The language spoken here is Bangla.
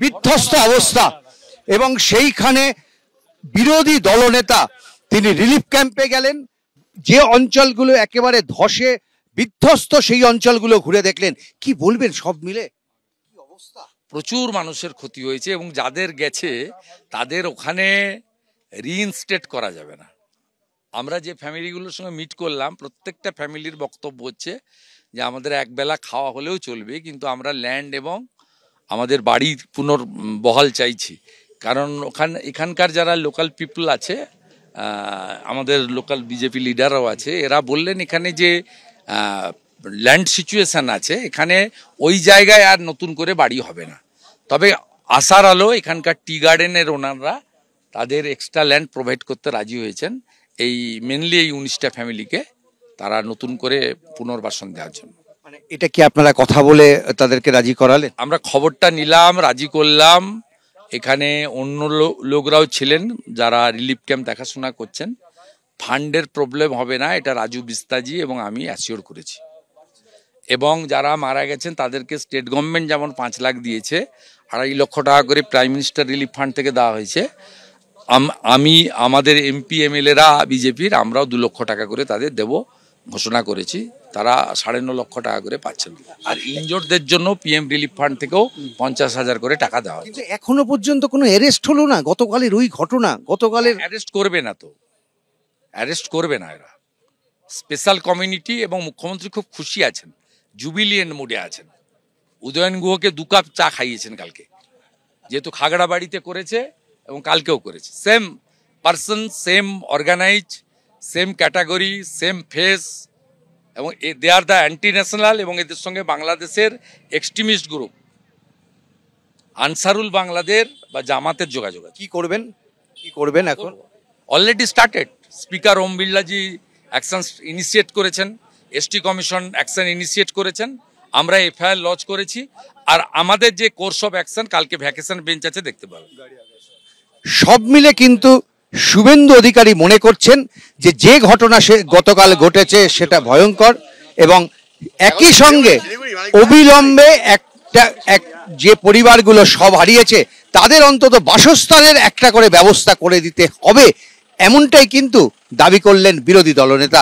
বিধ্বস্ত অবস্থা এবং সেইখানে বিরোধী দলনেতা তিনি রিলিফ ক্যাম্পে গেলেন, যে অঞ্চলগুলো একেবারে ধসে বিধ্বস্ত সেই অঞ্চলগুলো ঘুরে দেখলেন। কি বলবেন সব মিলে কি অবস্থা? প্রচুর মানুষের ক্ষতি হয়েছে এবং যাদের গেছে তাদের ওখানে রিইনস্টেট করা যাবে না। আমরা যে ফ্যামিলিগুলোর সঙ্গে মিট করলাম প্রত্যেকটা ফ্যামিলির বক্তব্য হচ্ছে যে আমাদের একবেলা খাওয়া হলেও চলবে, কিন্তু আমরা ল্যান্ড এবং আমাদের বাড়ির পুনর্বহাল চাইছি। কারণ এখানকার যারা লোকাল পিপল আছে, আমাদের লোকাল বিজেপি লিডাররাও আছে, এরা বললেন এখানে যে ল্যান্ড সিচুয়েশন আছে এখানে ওই জায়গায় আর নতুন করে বাড়ি হবে না। তবে আশার আলো এখানকার টি গার্ডেনের ওনাররা তাদের এক্সট্রা ল্যান্ড প্রোভাইড করতে রাজি হয়েছেন, এই মেনলি এই 19টা ফ্যামিলিকে তারা নতুন করে পুনর্বাসন দেওয়ার জন্য। মানে এটা কি আপনারা কথা বলে তাদেরকে রাজি করালেন? আমরা খবরটা নিলাম, রাজি করলাম। এখানে অন্য লোকরাও ছিলেন যারা রিলিফ ক্যাম্প দেখাশোনা করছেন। ফান্ডের প্রবলেম হবে না, এটা রাজু বিস্তাজি এবং আমি অ্যাসিওর করেছি। এবং যারা মারা গেছেন তাদেরকে স্টেট গভর্নমেন্ট যেমন 5 লাখ দিয়েছে, 2.5 লক্ষ টাকা করে প্রাইম মিনিস্টার রিলিফ ফান্ড থেকে দেওয়া হয়েছে। আমি আমাদের এমপি এমএলএরা বিজেপির আমরাও 2 লক্ষ টাকা করে তাদের দেব ঘোষণা করেছি। তারা 9.5 লক্ষ টাকা করে পাচ্ছেন। আর ইনজোর্ডদের জন্য পিএম রিলিফ ফান্ড থেকেও 50,000 করে টাকা দেওয়া হয়েছে। কিন্তু এখনো পর্যন্ত কোনো অ্যারেস্ট হলো না। গতকালের ওই ঘটনা, গতকালের অ্যারেস্ট করবে না, তো অ্যারেস্ট করবে না এরা। স্পেশাল কমিউনিটি এবং মুখ্যমন্ত্রী খুব খুশি আছেন, জুবিলিয়েন্ট মুডে আছেন। উদয়ন গুহকে 2 কাপ চা খাইয়েছেন কালকে, যেহেতু খাগড়াবাড়িতে করেছে এবং কালকেও করেছে। Same person, same organize, same category, same face, এবং they are the anti national. এবং এদের সঙ্গে বাংলাদেশের এক্সট্রিমিস্ট গ্রুপ আনসারুল বাংলাদেশ বা জামাতের যোগাযোগ। কি করবেন এখন? Already started. স্পিকার ওম বিড়লাজি অ্যাকশন ইনিশিয়েট করেছেন, এসটি কমিশন অ্যাকশন ইনিশিয়েট করেছেন, আমরা এফআইআর লঞ্চ করেছি। আর আমাদের যে কোর্স অফ অ্যাকশন, কালকে ভ্যাকেশন বেঞ্চ আছে, দেখতে পাবেন। সব মিলে কিন্তু শুভেন্দু অধিকারী মনে করছেন যে ঘটনা সে গতকাল ঘটেছে সেটা ভয়ঙ্কর, এবং একই সঙ্গে অবিলম্বে যে পরিবারগুলো সব হারিয়েছে তাদের অন্তত বাসস্থানের একটা করে ব্যবস্থা করে দিতে হবে, এমনটাই কিন্তু দাবি করলেন বিরোধী দলনেতা।